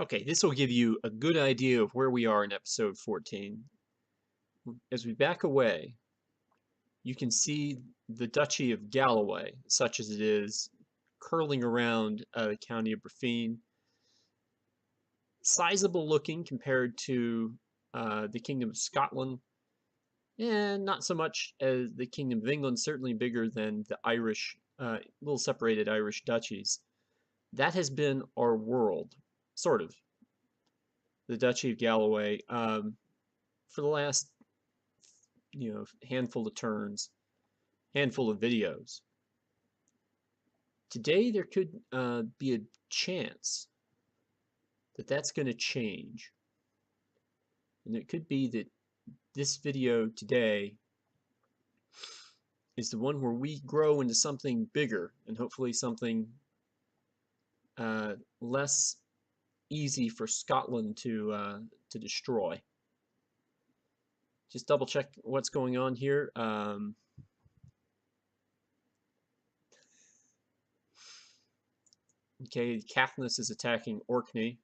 Okay, this will give you a good idea of where we are in episode 14. As we back away, you can see the Duchy of Galloway, such as it is, curling around the county of Breffin. Sizable looking compared to the Kingdom of Scotland, and not so much as the Kingdom of England, certainly bigger than the Irish, little separated Irish duchies. That has been our world, sort of, the Duchy of Galloway, for the last handful of turns, handful of videos. Today there could be a chance that that's going to change, and it could be that this video today is the one where we grow into something bigger and hopefully something less easy for Scotland to destroy. Just double check what's going on here. Okay, Caithness is attacking Orkney.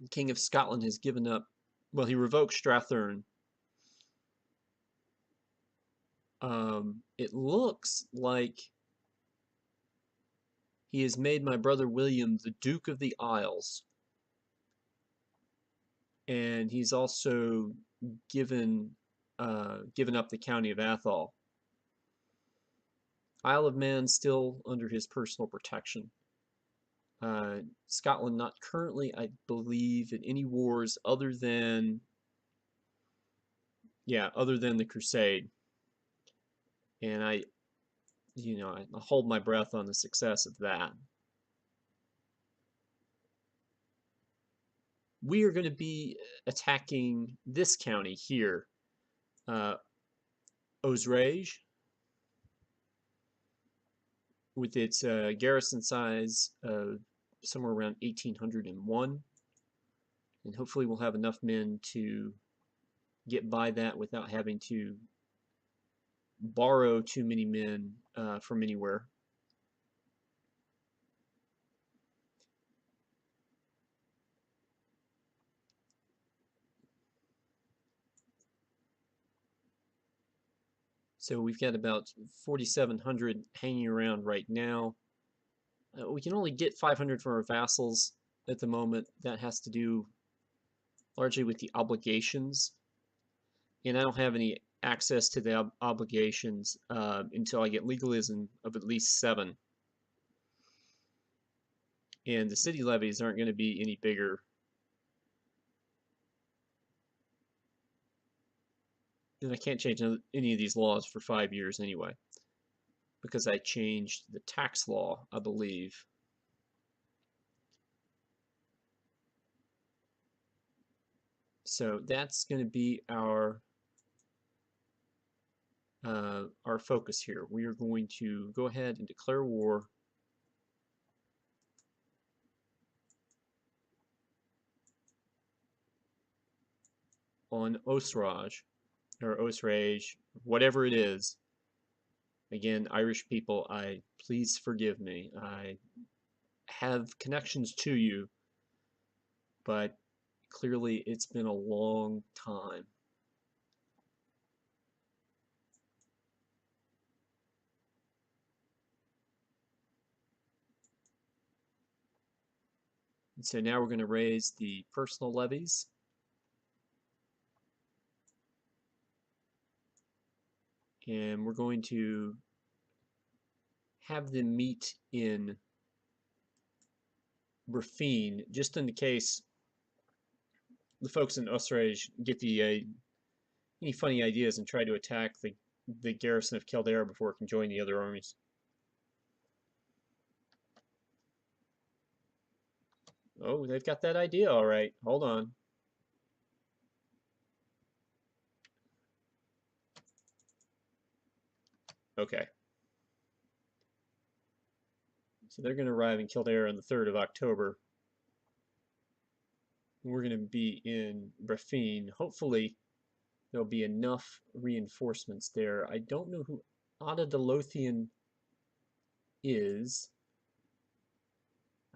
The King of Scotland has given up. Well, he revoked Strathearn. It looks like he has made my brother William the Duke of the Isles. And he's also given up the county of Atholl. Isle of Man still under his personal protection. Scotland not currently, I believe, in any wars other than the Crusade. And I hold my breath on the success of that. We are going to be attacking this county here, Osraige, with its garrison size of somewhere around 1,801, and hopefully we'll have enough men to get by that without having to borrow too many men from anywhere. So we've got about 4,700 hanging around right now. We can only get 500 from our vassals at the moment. That has to do largely with the obligations. And I don't have any access to the obligations until I get legalism of at least 7. And the city levies aren't going to be any bigger. And I can't change any of these laws for 5 years anyway, because I changed the tax law, I believe. So that's going to be our focus here. We are going to go ahead and declare war on Osraige, or Osraige, whatever it is. Again, Irish people, please forgive me. I have connections to you, but clearly it's been a long time. And so now we're going to raise the personal levies. And we're going to have them meet in Breffin, just in the case the folks in Osraige get any funny ideas and try to attack the garrison of Kildare before it can join the other armies. Oh, they've got that idea all right. Hold on. Okay. So they're going to arrive in Kildare on the 3rd of October. We're going to be in Breffin. Hopefully there'll be enough reinforcements there. I don't know who Ada de Lothian is.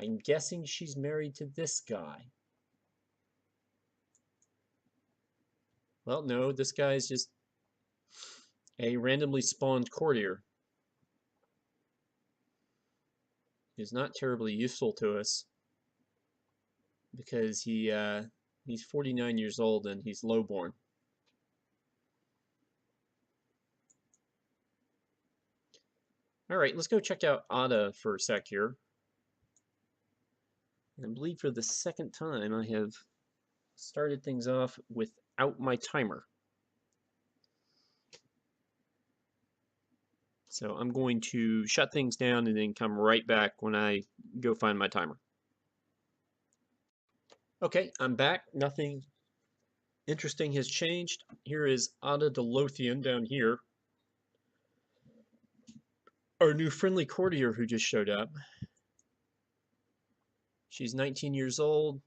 I'm guessing she's married to this guy. Well, no, this guy is just a randomly spawned courtier. He's not terribly useful to us because he's 49 years old and he's lowborn. All right, let's go check out Ada for a sec here. I believe for the second time I have started things off without my timer. So I'm going to shut things down and then come right back when I go find my timer. Okay, I'm back. Nothing interesting has changed. Here is Ada de Lothian down here. Our new friendly courtier who just showed up. She's 19 years old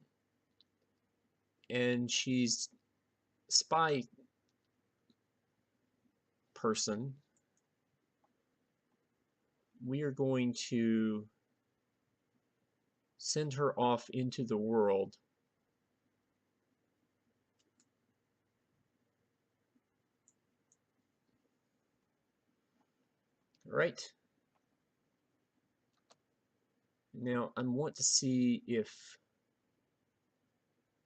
and she's spy person. We are going to send her off into the world. All right. Now I want to see if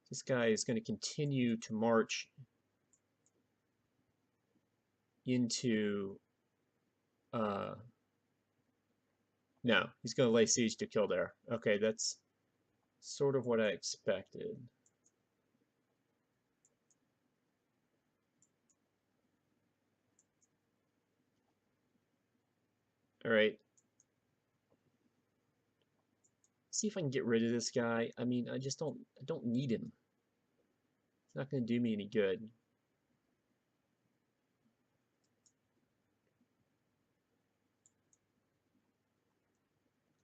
this guy is going to continue to march into no, he's going to lay siege to Kildare. Okay, that's sort of what I expected. All right. See if I can get rid of this guy. I mean, I don't need him. It's not going to do me any good.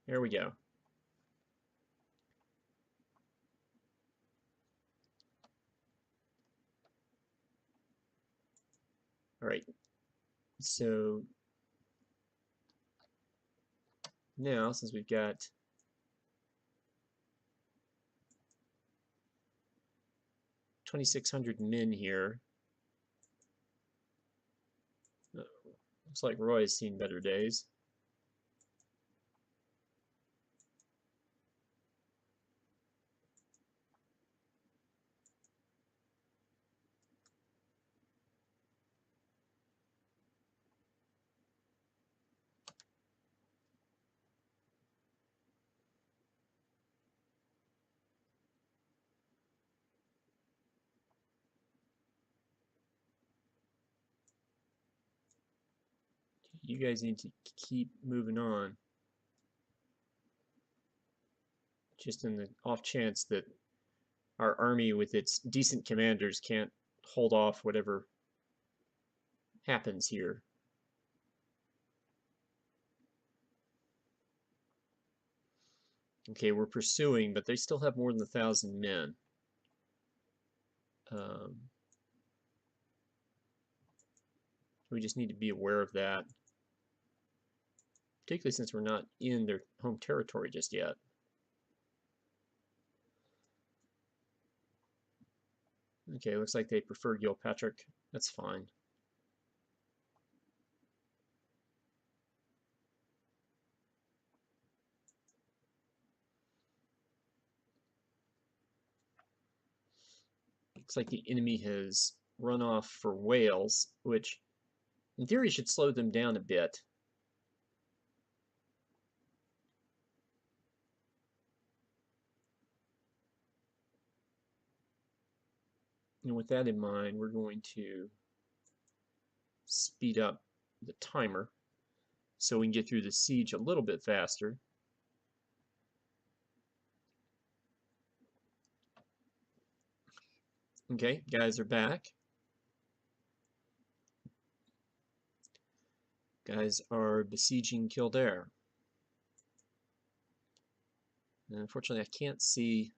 There we go. All right. So now, since we've got 2,600 men here, looks like Roy has seen better days. You guys need to keep moving on. Just in the off chance that our army with its decent commanders can't hold off whatever happens here. Okay, we're pursuing, but they still have more than 1,000 men. We just need to be aware of that, particularly since we're not in their home territory just yet. Okay, looks like they prefer Gilpatrick. That's fine. Looks like the enemy has run off for Wales, which in theory should slow them down a bit. And with that in mind, we're going to speed up the timer so we can get through the siege a little bit faster. Okay, guys are back. Guys are besieging Kildare. And unfortunately, I can't see.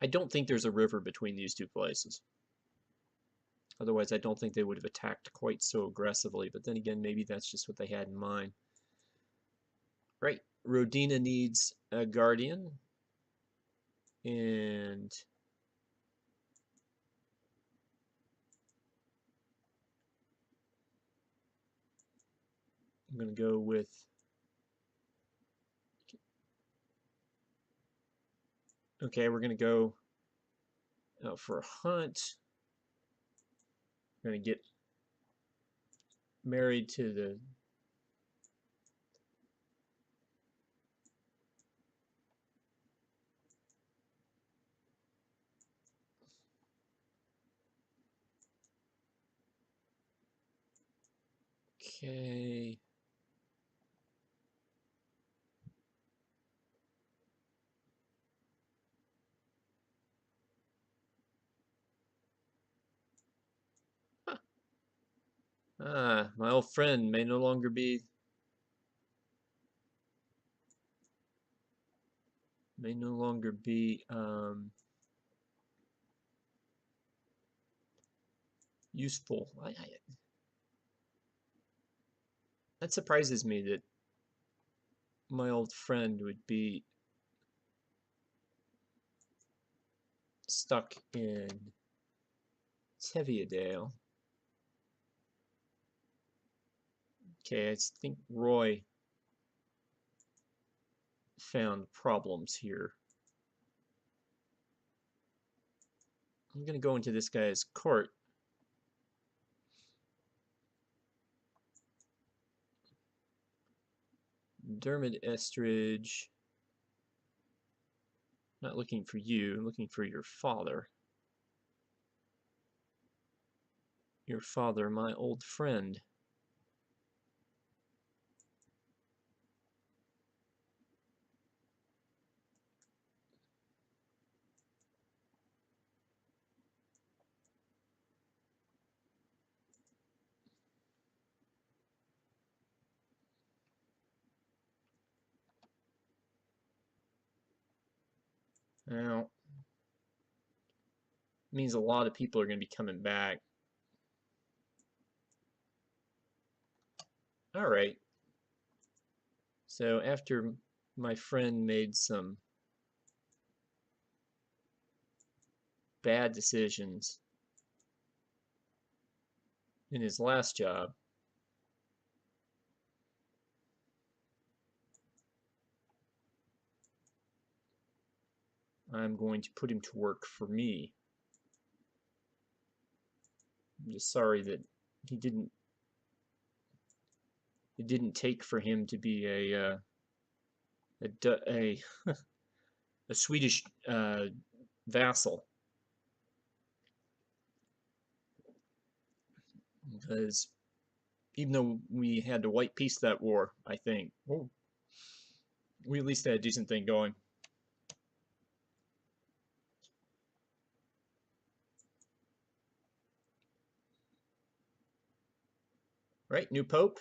I don't think there's a river between these two places. Otherwise, I don't think they would have attacked quite so aggressively. But then again, maybe that's just what they had in mind. Right. Rodina needs a guardian. And I'm going to go with... Okay, we're going to go out for a hunt. We're going to get married to the... Okay. Huh. Ah, my old friend may no longer be... useful. That surprises me that my old friend would be stuck in Teviadale. Okay, I think Roy found problems here. I'm gonna go into this guy's court. Dermot Estridge. Not looking for you, I'm looking for your father. Your father, my old friend. Now, means a lot of people are going to be coming back. All right. So after my friend made some bad decisions in his last job, I'm going to put him to work for me. I'm just sorry that he didn't. It didn't take for him to be a a Swedish vassal, because even though we had to white peace that war, I think we at least had a decent thing going. Right, new pope.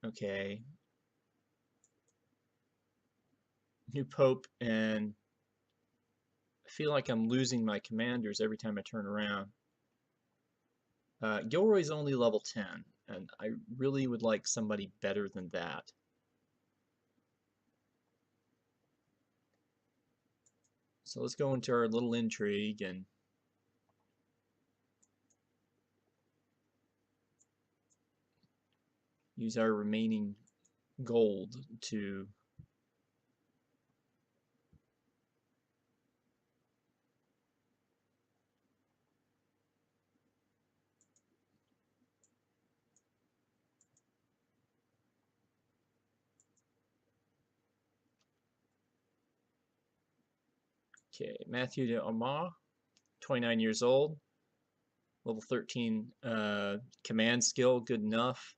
Okay, new pope, and I feel like I'm losing my commanders every time I turn around. Gilroy's only level 10, and I really would like somebody better than that. So let's go into our little intrigue and use our remaining gold to okay, Matthew de Omar, 29 years old, level 13 command skill, good enough.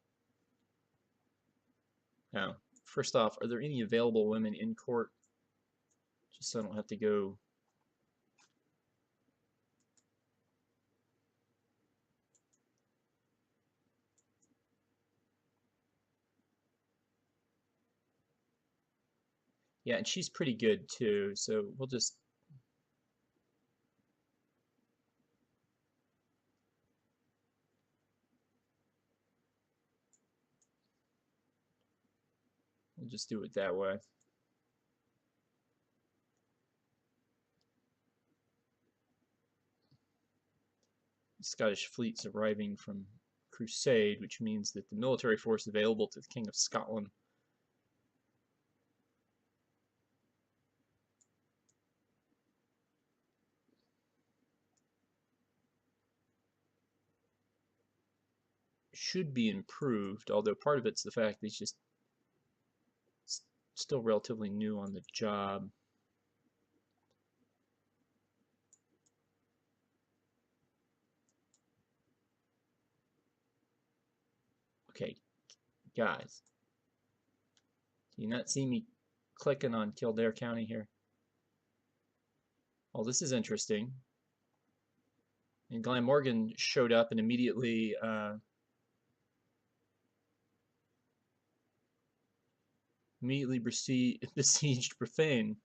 Now, first off, are there any available women in court? Just so I don't have to go. Yeah, and she's pretty good too, so we'll just... We'll just do it that way. The Scottish fleet's arriving from Crusade, which means that the military force available to the King of Scotland should be improved, although part of it's the fact that he's just still relatively new on the job. Okay, guys, do you not see me clicking on Kildare County here? Oh, this is interesting. And Glamorgan showed up and immediately besieged Profane.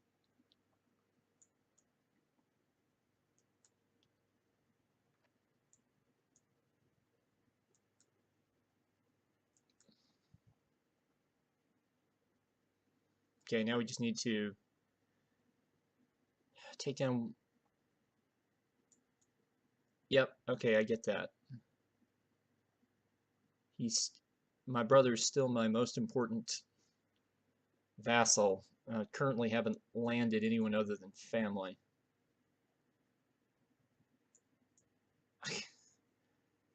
Okay, now we just need to take down. Yep, okay, I get that. My brother's still my most important vassal. Currently haven't landed anyone other than family.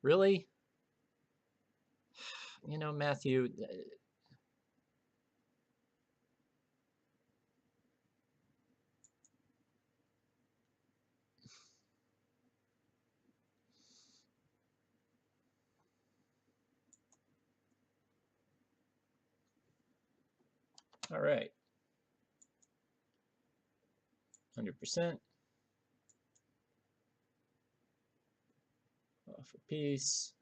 Really? You know, Matthew. All right. 100%. For peace.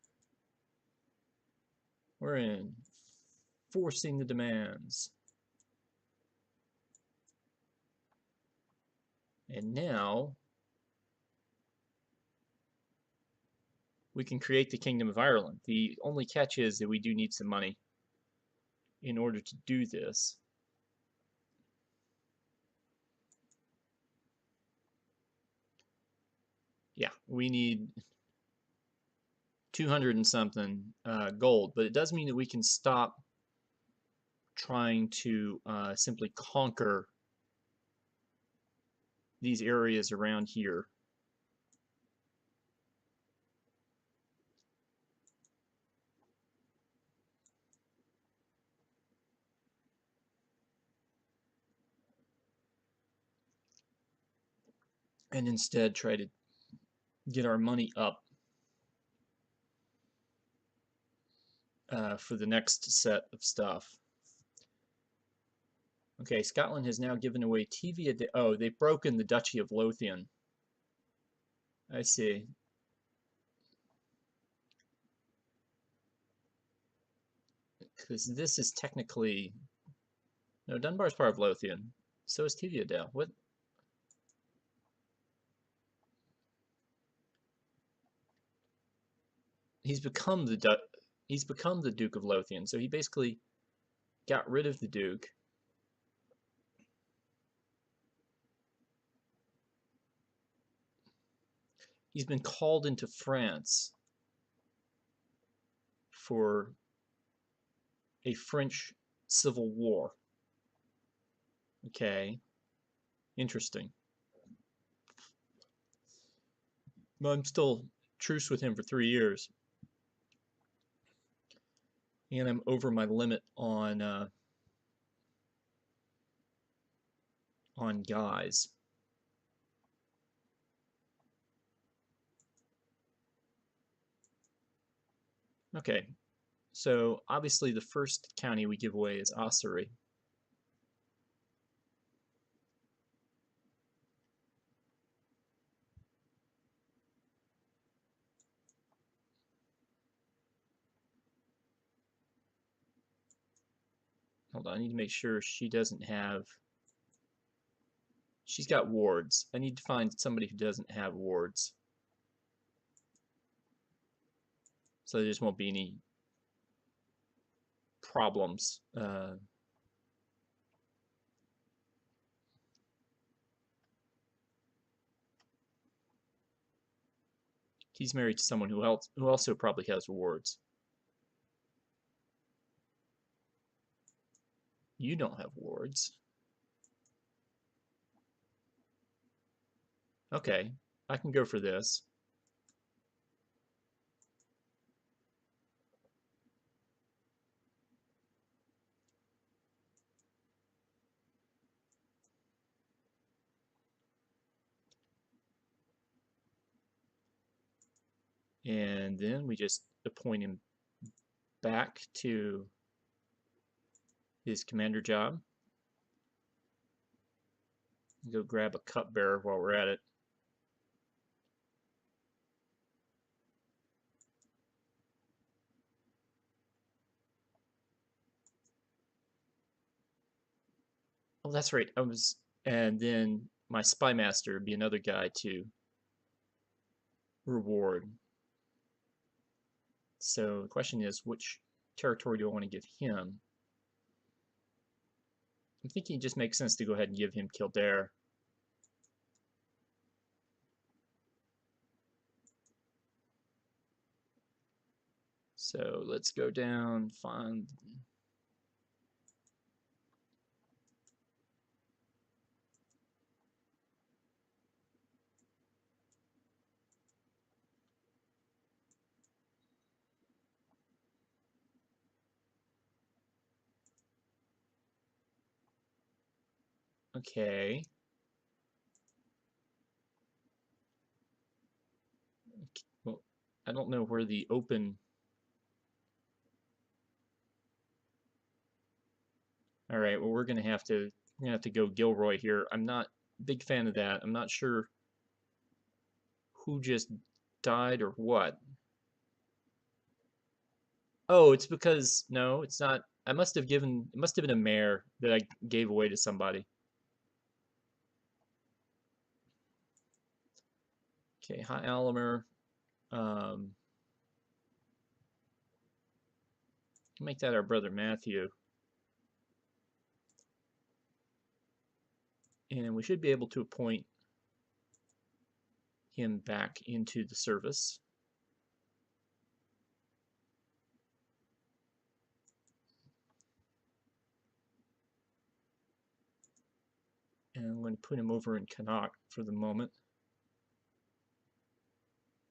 We're in. Forcing the demands. And now we can create the Kingdom of Ireland. The only catch is that we do need some money in order to do this. Yeah, we need 200 and something gold, but it does mean that we can stop trying to simply conquer these areas around here. And instead try to get our money up for the next set of stuff. Okay, Scotland has now given away TVA. Oh, they've broken the Duchy of Lothian. I see. Because this is technically... No, Dunbar's part of Lothian. So is Teviotdale. What? He's become the Duke of Lothian. So he basically got rid of the Duke. He's been called into France for a French civil war. Okay, interesting. But I'm still truce with him for 3 years. And I'm over my limit on guys. Okay, so obviously the first county we give away is Ossory. Hold on, I need to make sure she doesn't have... She's got wards. I need to find somebody who doesn't have wards. So there just won't be any problems. He's married to someone who also probably has wards. You don't have wards. Okay, I can go for this. And then we just appoint him back to his commander job. Go grab a cupbearer while we're at it. Oh, that's right. And then my spy master would be another guy to reward. So the question is, which territory do I want to give him? I'm thinking it just makes sense to go ahead and give him Kildare. So let's go down, find. Okay. Well, I don't know where the open. All right. Well, we're gonna have to go Gilroy here. I'm not a big fan of that. I'm not sure who just died or what. Oh, it's because no, it's not. I must have given. It must have been a mare that I gave away to somebody. Okay, hi Alamer. Um, make that our brother Matthew, and we should be able to appoint him back into the service. And I'm going to put him over in Connacht for the moment.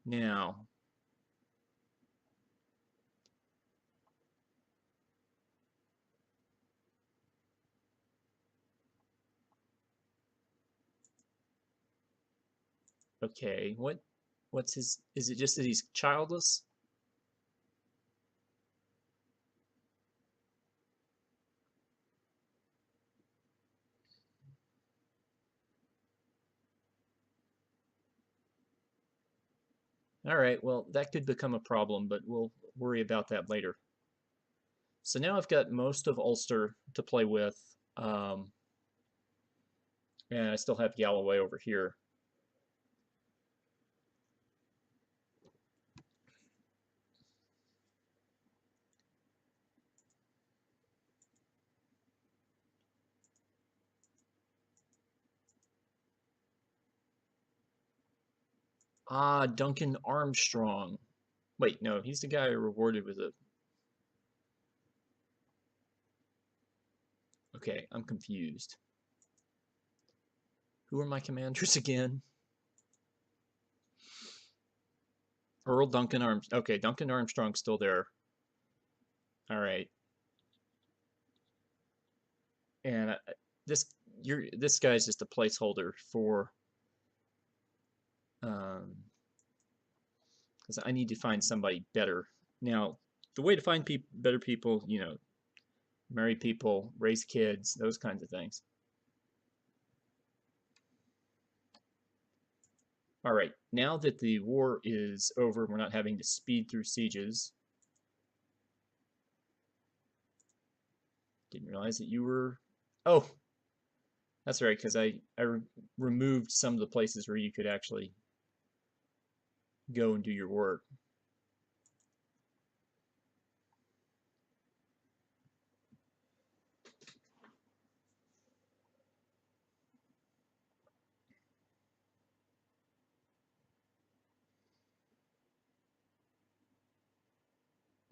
Now, okay, what's his, is it just that he's childless? All right, well, that could become a problem, but we'll worry about that later. So now I've got most of Ulster to play with, and I still have Galloway over here. Ah, Duncan Armstrong. Wait, no, he's the guy rewarded with a. Okay, I'm confused. Who are my commanders again? Earl Duncan Arms. Okay, Duncan Armstrong's still there. All right, and this this guy's just a placeholder for because I need to find somebody better. Now, the way to find better people, you know, marry people, raise kids, those kinds of things. All right, now that the war is over, we're not having to speed through sieges. Didn't realize that you were. Oh, that's right, because I removed some of the places where you could actually go and do your work.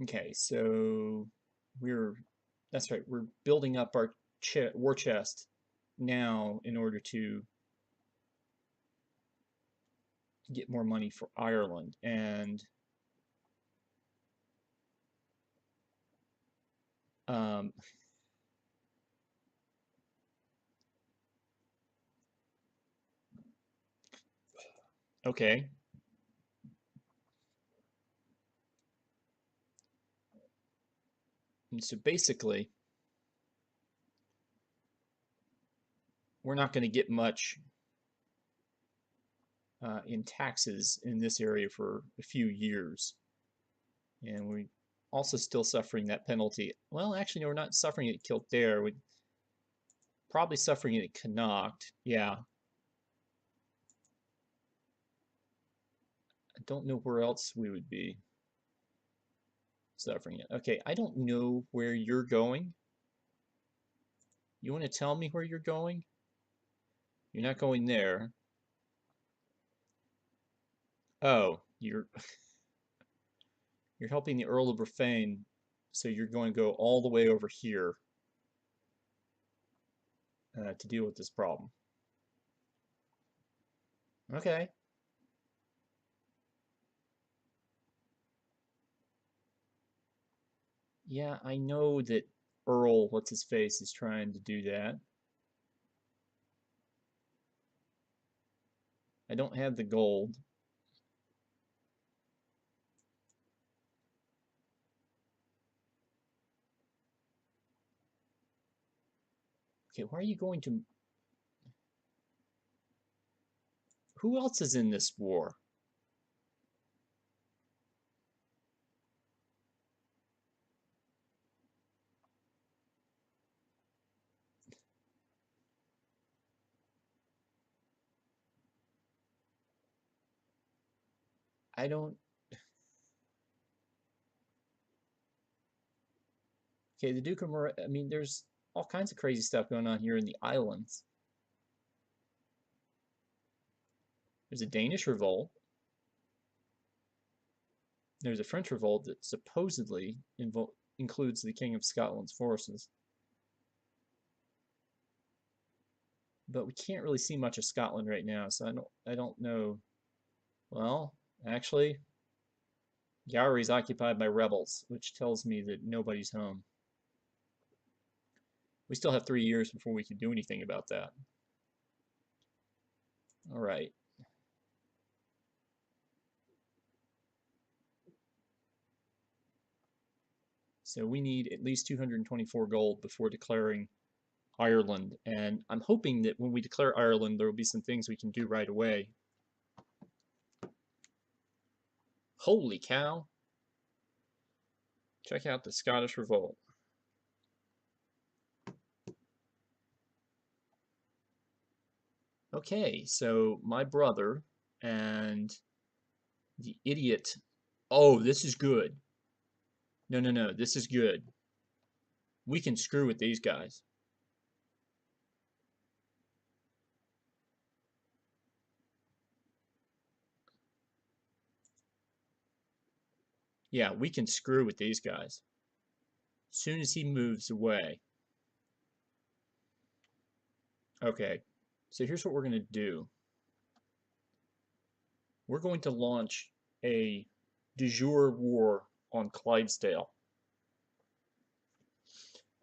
Okay, so we're that's right. We're building up our war chest now in order to get more money for Ireland. And um, okay, and so basically, we're not going to get much in taxes in this area for a few years, and we also still suffering that penalty. Well, actually, no, we're not suffering it at Kildare. We're probably suffering it at Connacht. Yeah, I don't know where else we would be suffering it. Okay, I don't know where you're going. You want to tell me where you're going? You're not going there. Oh, you're helping the Earl of Brefane, so you're going to go all the way over here to deal with this problem. Okay. Yeah, I know that Earl, what's his face, is trying to do that. I don't have the gold. Okay, why are you going to... Who else is in this war? I don't... Okay, the Duke of I mean, there's all kinds of crazy stuff going on here in the islands. There's a Danish revolt. There's a French revolt that supposedly includes the King of Scotland's forces. But we can't really see much of Scotland right now, so I don't know. Well, actually, Gowrie's occupied by rebels, which tells me that nobody's home. We still have 3 years before we can do anything about that. All right. So we need at least 224 gold before declaring Ireland. And I'm hoping that when we declare Ireland, there will be some things we can do right away. Holy cow. Check out the Scottish Revolt. Okay, so my brother and the idiot. Oh, this is good. No, no, no, this is good. We can screw with these guys. Yeah, we can screw with these guys. As soon as he moves away. Okay, so here's what we're going to do. We're going to launch a de jure war on Clydesdale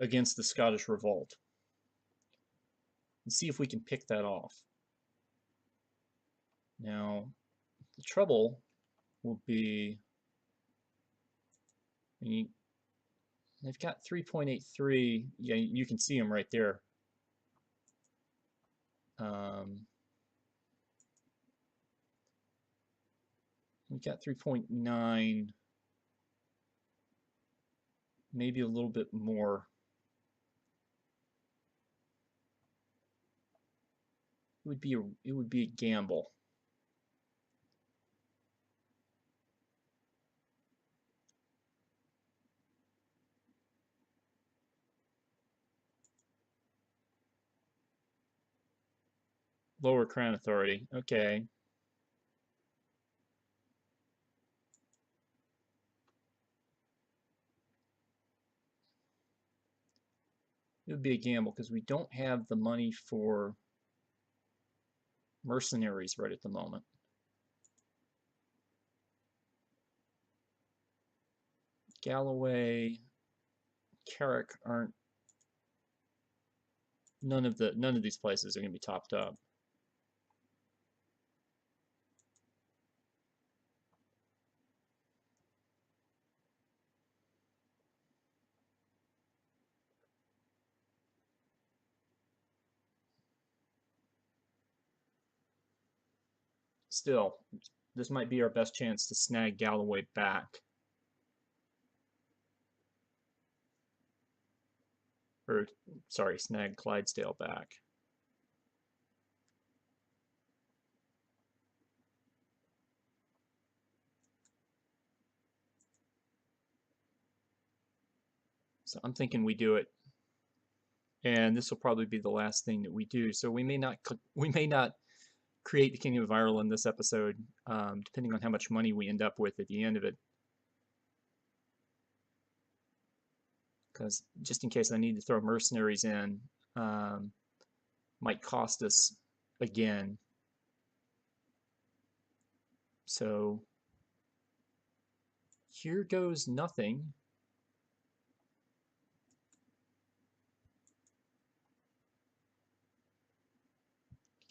against the Scottish Revolt and see if we can pick that off. Now, the trouble will be, I mean, they've got 3.83. Yeah, you can see them right there. We've got 3.9, maybe a little bit more. It would be a gamble. Lower Crown Authority. Okay. would be a gamble because we don't have the money for mercenaries right at the moment. Galloway, Carrick aren't. None of these places are going to be topped up. Still, this might be our best chance to snag Galloway back. Or, sorry, snag Clydesdale back. So I'm thinking we do it, and this will probably be the last thing that we do. So we may not create the Kingdom of Ireland this episode, depending on how much money we end up with at the end of it. Because just in case I need to throw mercenaries in, might cost us again. So here goes nothing.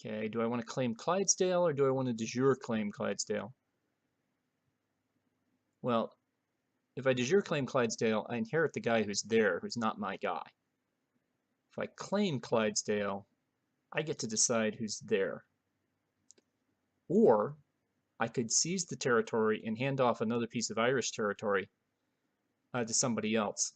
Okay, do I want to claim Clydesdale or do I want to de jure claim Clydesdale? Well, if I de jure claim Clydesdale, I inherit the guy who's there, who's not my guy. If I claim Clydesdale, I get to decide who's there. Or I could seize the territory and hand off another piece of Irish territory to somebody else.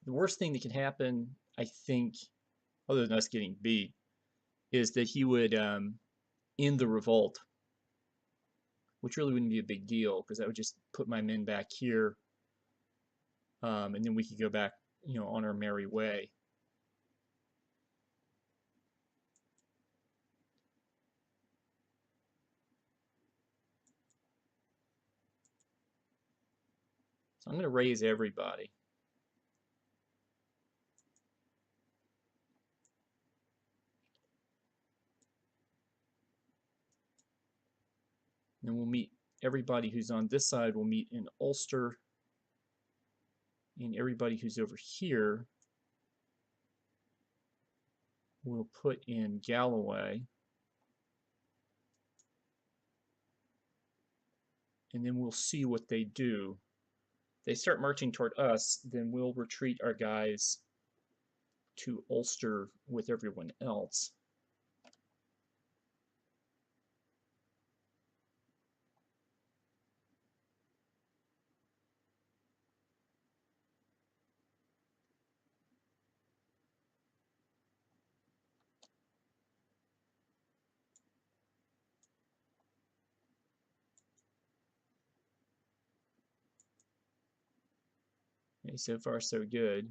The worst thing that can happen, I think, other than us getting beat, is that he would end the revolt, which really wouldn't be a big deal because that would just put my men back here, and then we could go back, on our merry way. So I'm going to raise everybody. Then we'll meet everybody who's on this side will meet in Ulster, and everybody who's over here we'll put in Galloway. And then we'll see what they do. If they start marching toward us, then we'll retreat our guys to Ulster with everyone else. Okay, so far so good. I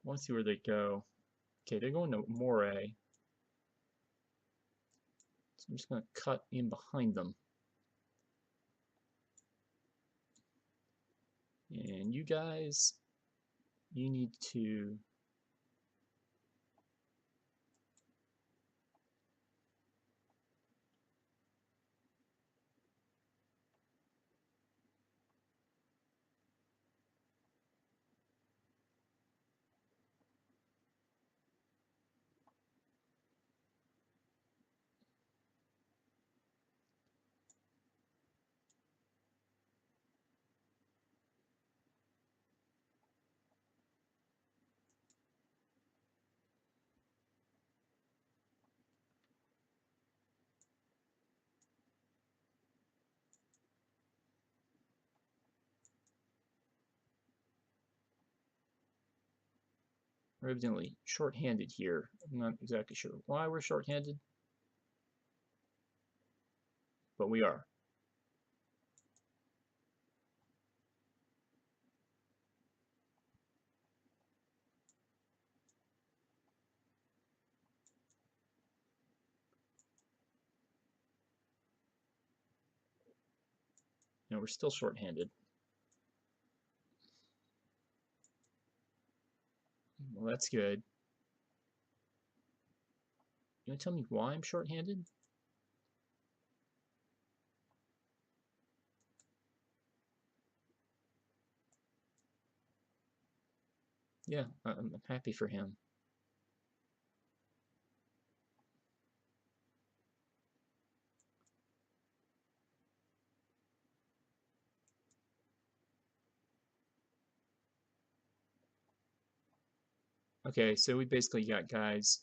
want to see where they go. Okay, they're going to Moray. So I'm just going to cut in behind them. And you guys, you need to we're evidently short-handed here. I'm not exactly sure why we're short-handed, but we are. No, we're still short-handed. Well, that's good. You want to tell me why I'm short-handed? Yeah, I'm happy for him. Okay, so we basically got guys.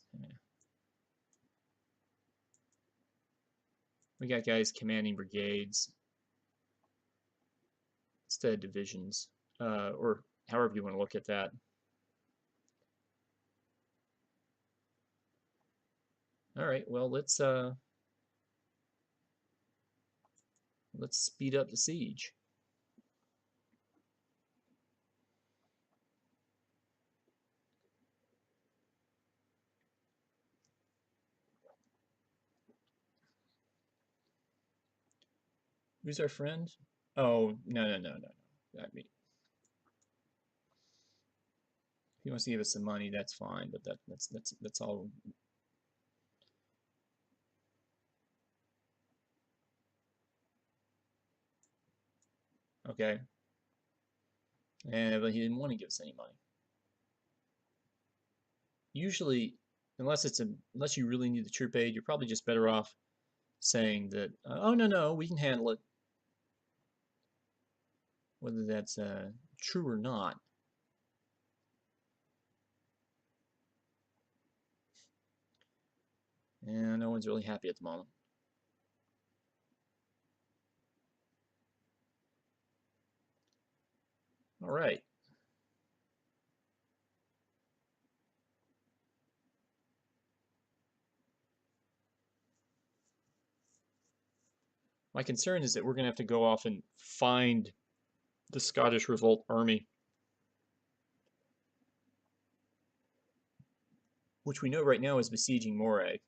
We got guys commanding brigades instead of divisions, or however you want to look at that. All right, well let's speed up the siege. Who's our friend? Oh, no. I mean, if he wants to give us some money, that's fine, but that's all. Okay. And but he didn't want to give us any money. Usually, unless you really need the troop aid, you're probably just better off saying that, oh no, we can handle it, whether that's true or not. And no one's really happy at the moment. All right. My concern is that we're going to have to go off and find the Scottish Revolt army, which we know right now is besieging Moray.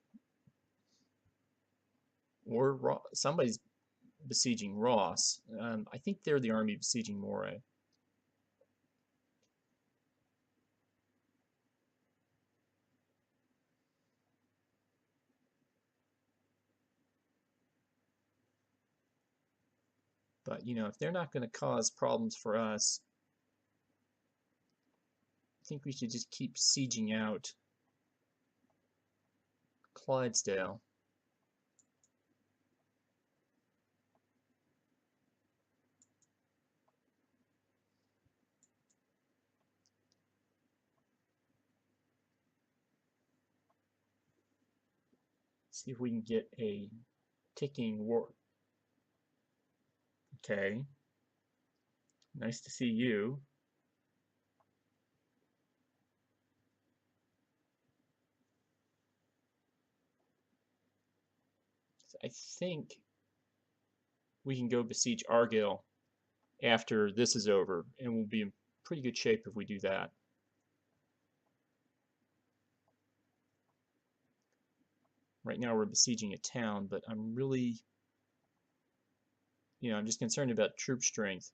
Or somebody's besieging Ross. I think they're the army besieging Moray. But, you know, if they're not going to cause problems for us, I think we should just keep sieging out Clydesdale. See if we can get a ticking war. Okay. Nice to see you. I think we can go besiege Argyll after this is over, and we'll be in pretty good shape if we do that. Right now we're besieging a town, but I'm really, you know, I'm just concerned about troop strength.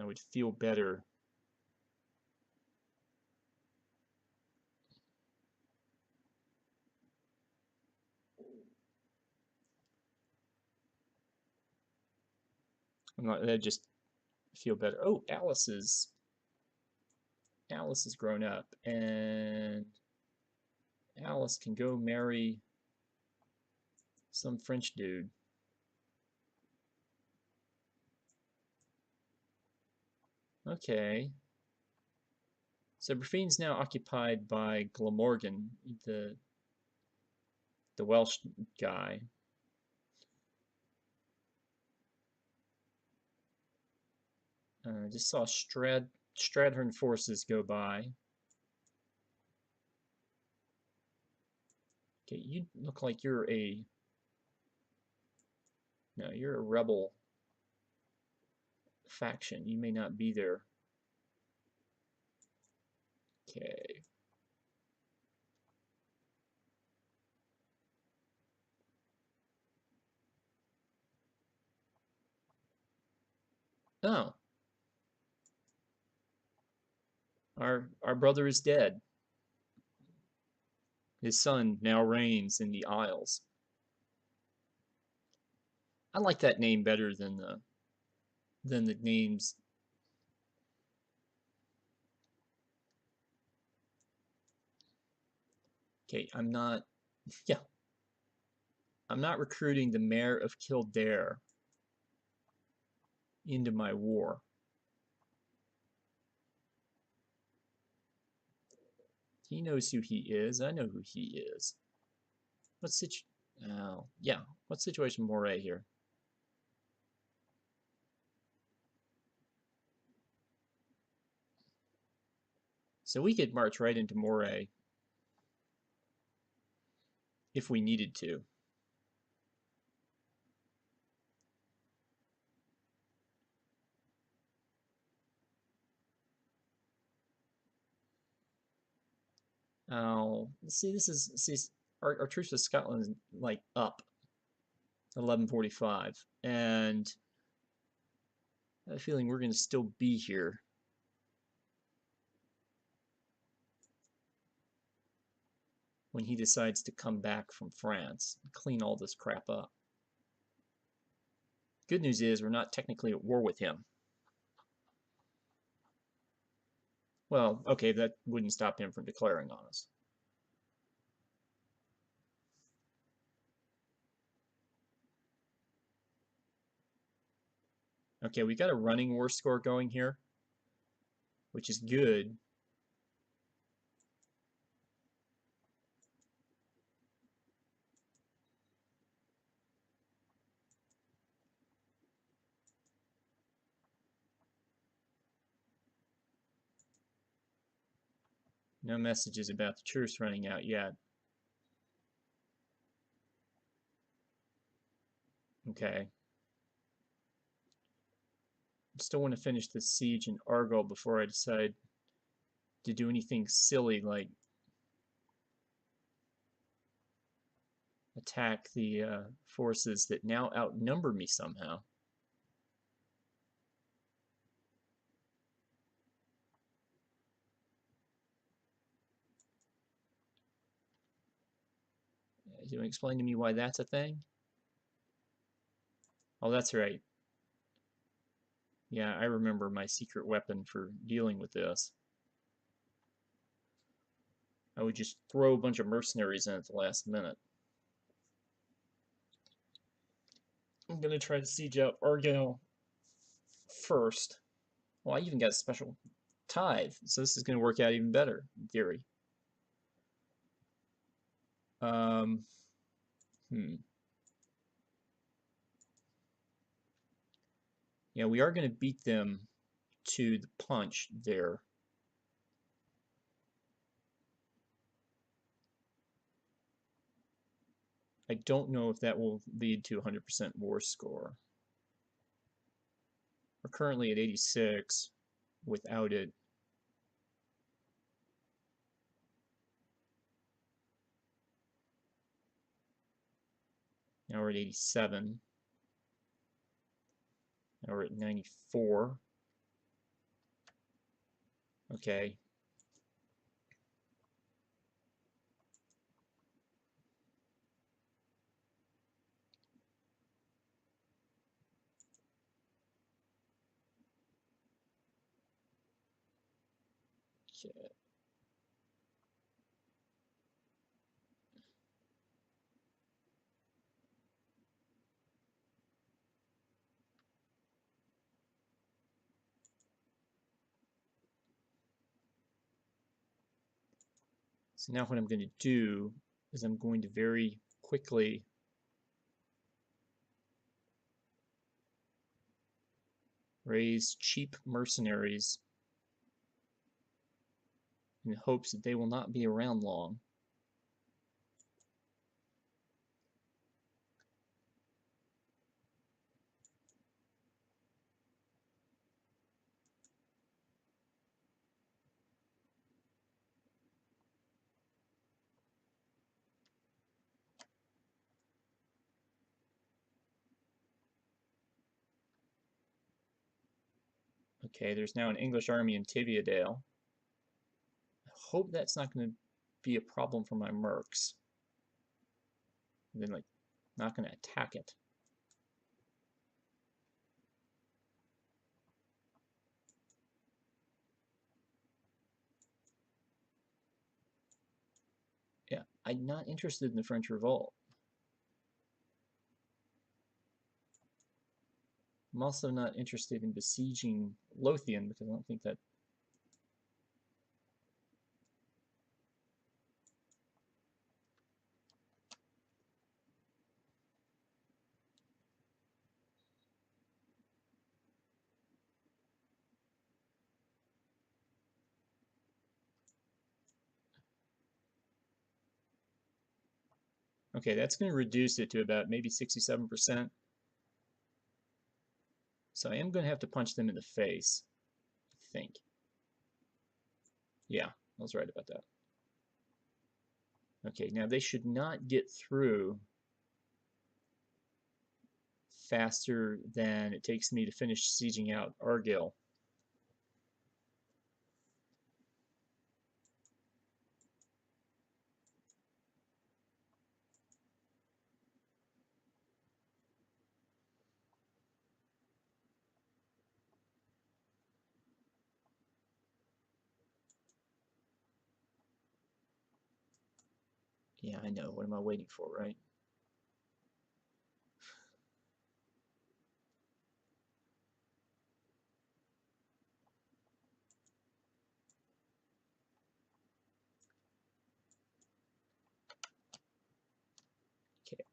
I would feel better. I just feel better. Oh, Alice has grown up, and Alice can go marry some French dude. Okay. So Breffin's now occupied by Glamorgan, the Welsh guy. Just saw Stradhern forces go by. Okay, you look like you're a no, you're a rebel faction. You may not be there. Okay. Oh, our brother is dead. His son now reigns in the Isles. I like that name better than the names. Okay, I'm not. Yeah, I'm not recruiting the mayor of Kildare into my war. He knows who he is. I know who he is. What's situ? Oh, yeah. What's situation Moray here? So we could march right into Moray if we needed to. Oh, see, our truce with Scotland is like up 11:45, and I have a feeling we're going to still be here. When he decides to come back from France and clean all this crap up. Good news is we're not technically at war with him. Well, okay, that wouldn't stop him from declaring on us. Okay, we got a running war score going here, which is good. No messages about the truce running out yet. Okay. I still want to finish this siege in Argyll before I decide to do anything silly like attack the forces that now outnumber me somehow. You want to explain to me why that's a thing? Oh, that's right. Yeah, I remember my secret weapon for dealing with this. I would just throw a bunch of mercenaries in at the last minute. I'm going to try to siege out Argyll first. Well, I even got a special tithe, so this is going to work out even better, in theory. Um, Yeah, we are going to beat them to the punch there. I don't know if that will lead to 100% war score. We're currently at 86 without it. Now we're at 87. Now we're at 94. Okay. Okay. So now what I'm going to do is I'm going to very quickly raise cheap mercenaries in hopes that they will not be around long. Okay, there's now an English army in Tiviadale. I hope that's not going to be a problem for my mercs. And then, like, not going to attack it. Yeah, I'm not interested in the French Revolt. I'm also not interested in besieging Lothian because I don't think that. Okay, that's going to reduce it to about maybe 67%. So I am going to have to punch them in the face, I think. Yeah, I was right about that. Okay, now they should not get through faster than it takes me to finish sieging out Argyll. Yeah, I know. What am I waiting for, right? Okay.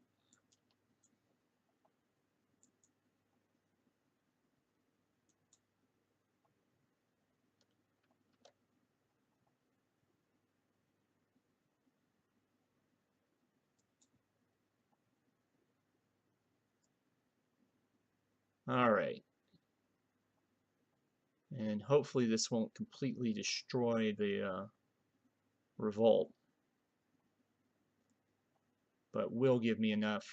All right. And hopefully this won't completely destroy the revolt, but will give me enough.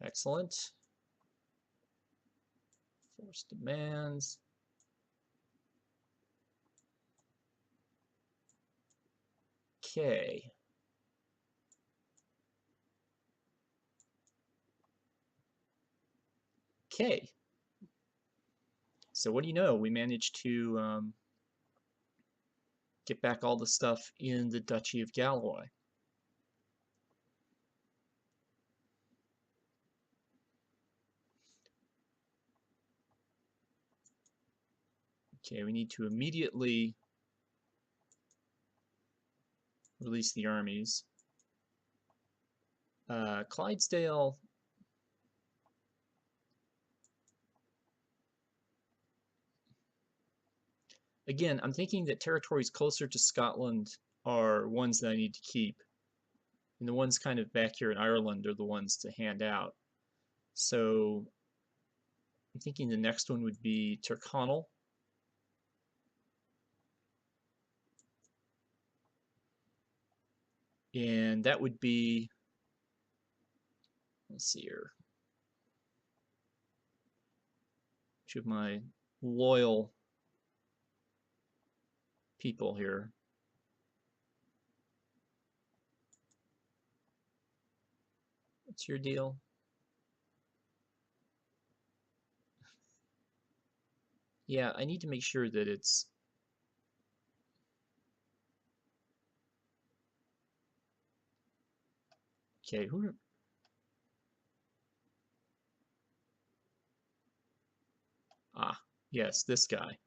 Excellent. Force demands. Okay. Okay. So what do you know? We managed to get back all the stuff in the Duchy of Galloway. Okay, we need to immediately release the armies. Clydesdale. Again, I'm thinking that territories closer to Scotland are ones that I need to keep. And the ones kind of back here in Ireland are the ones to hand out. So I'm thinking the next one would be Tyrconnell. And that would be, let's see here, two of my loyal people here. What's your deal? Yeah, I need to make sure that it's okay. Who? Ah, yes, this guy.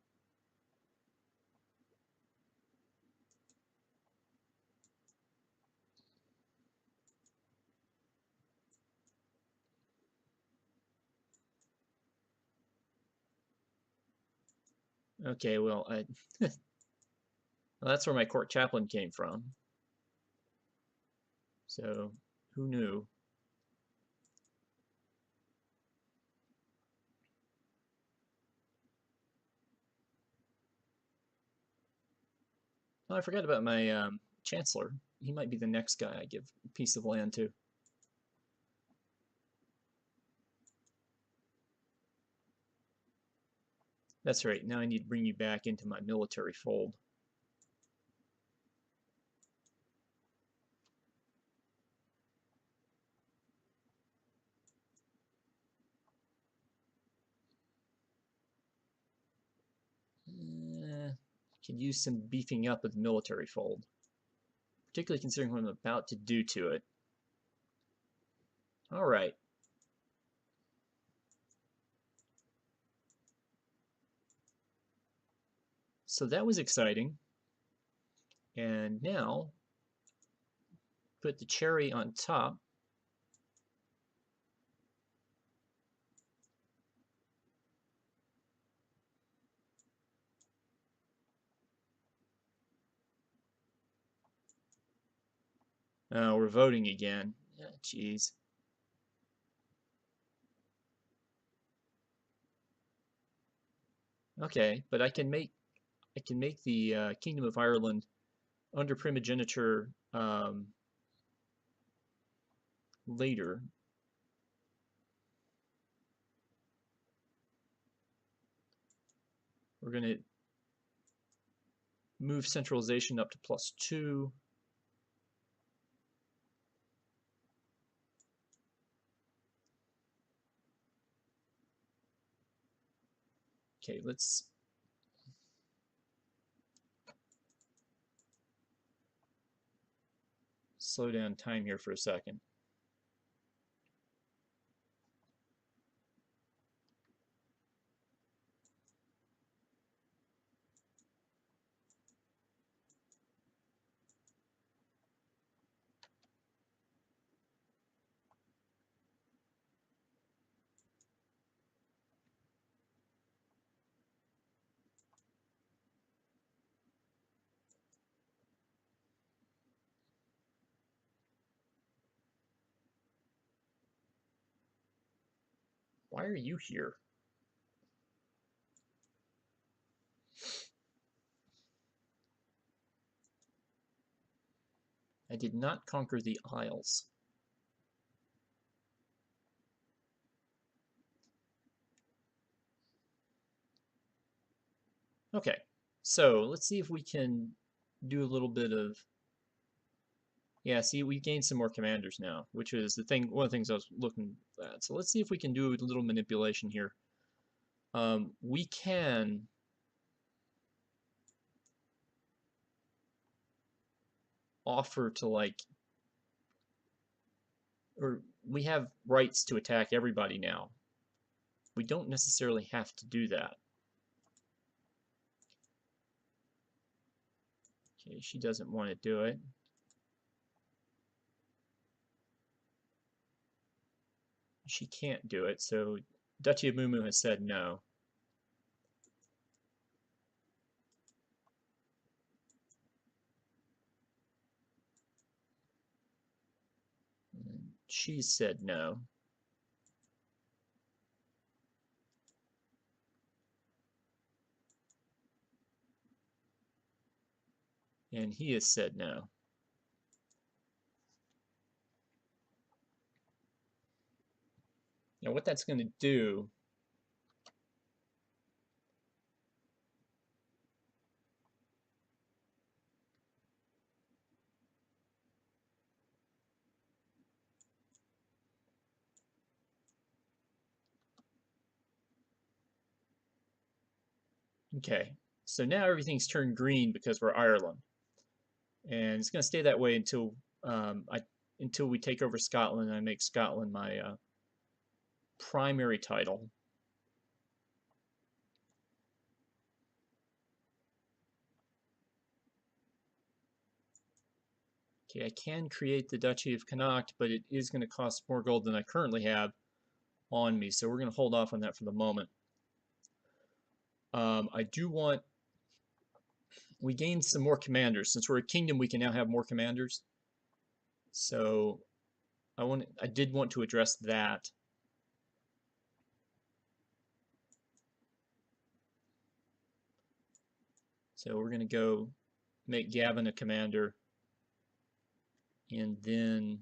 Okay, well, well, that's where my court chaplain came from. So, who knew? Oh, I forgot about my chancellor. He might be the next guy I give a piece of land to. That's right. Now I need to bring you back into my military fold. Could use some beefing up of the military fold, particularly considering what I'm about to do to it. All right. So that was exciting. And now, put the cherry on top. We're voting again. Jeez. Okay, but I can make the Kingdom of Ireland under primogeniture later. We're going to move centralization up to +2. Okay, let's slow down time here for a second. Why are you here? I did not conquer the Isles. Okay, so let's see if we can do a little bit of... Yeah, see, we gained some more commanders now, which is the thing. One of the things I was looking at. So let's see if we can do a little manipulation here. We can offer to or we have rights to attack everybody now. We don't necessarily have to do that. Okay, she doesn't want to do it. She can't do it, so Duchy of Mumu has said no. She's said no. And he has said no. Now what that's going to do Okay, so now everything's turned green because we're Ireland, and it's going to stay that way until until we take over Scotland and I make Scotland my primary title. Okay, I can create the Duchy of Connacht, but it is going to cost more gold than I currently have on me, so we're going to hold off on that for the moment. I do want... We gained some more commanders. Since we're a kingdom, we can now have more commanders. So I did want to address that. So we're going to go make Gavin a commander, and then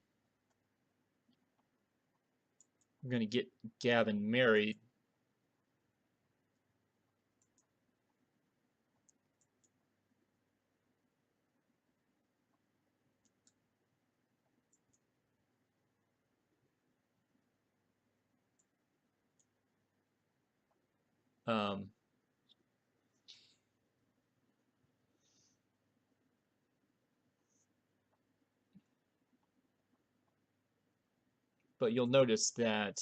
we're going to get Gavin married. Um, but you'll notice that,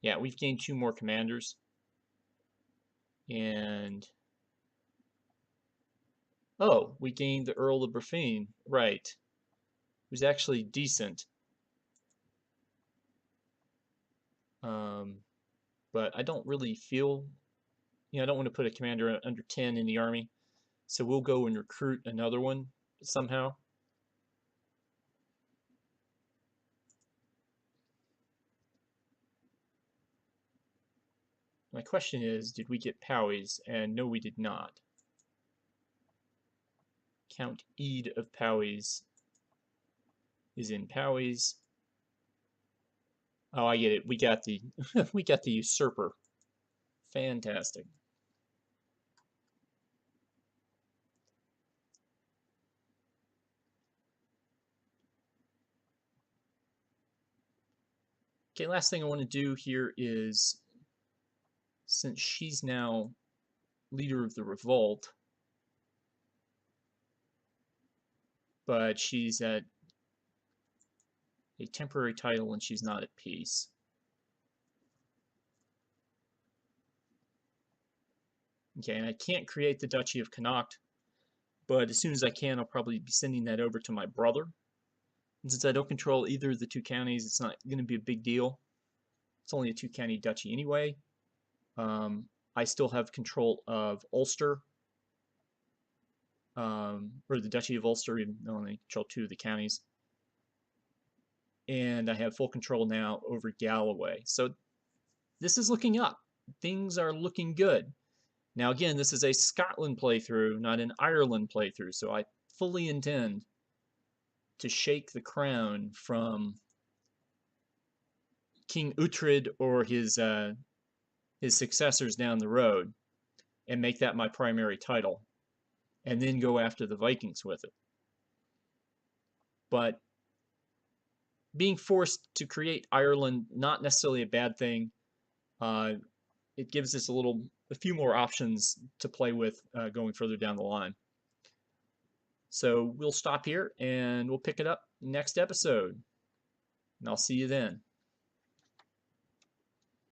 yeah, we've gained 2 more commanders. And, oh, we gained the Earl of Breffane, right, who's actually decent. Um, but I don't really feel, I don't want to put a commander under 10 in the army. So we'll go and recruit another one somehow. My question is, did we get Powys? And no, we did not. Count Ede of Powys is in Powys. Oh, I get it. We got the we got the usurper. Fantastic. Okay, last thing I want to do here is, since she's now leader of the revolt, but she's at a temporary title and she's not at peace. Okay, and I can't create the Duchy of Connacht, but as soon as I can, I'll probably be sending that over to my brother. And since I don't control either of the 2 counties, it's not going to be a big deal. It's only a 2-county duchy anyway. I still have control of Ulster, or the Duchy of Ulster, even though I only control 2 of the counties. And I have full control now over Galloway. So this is looking up. Things are looking good. Now, again, this is a Scotland playthrough, not an Ireland playthrough, so I fully intend to shake the crown from King Uhtred or his successors down the road and make that my primary title, and then go after the Vikings with it. But being forced to create Ireland, not necessarily a bad thing. It gives us a few more options to play with going further down the line. So we'll stop here and we'll pick it up next episode. And I'll see you then.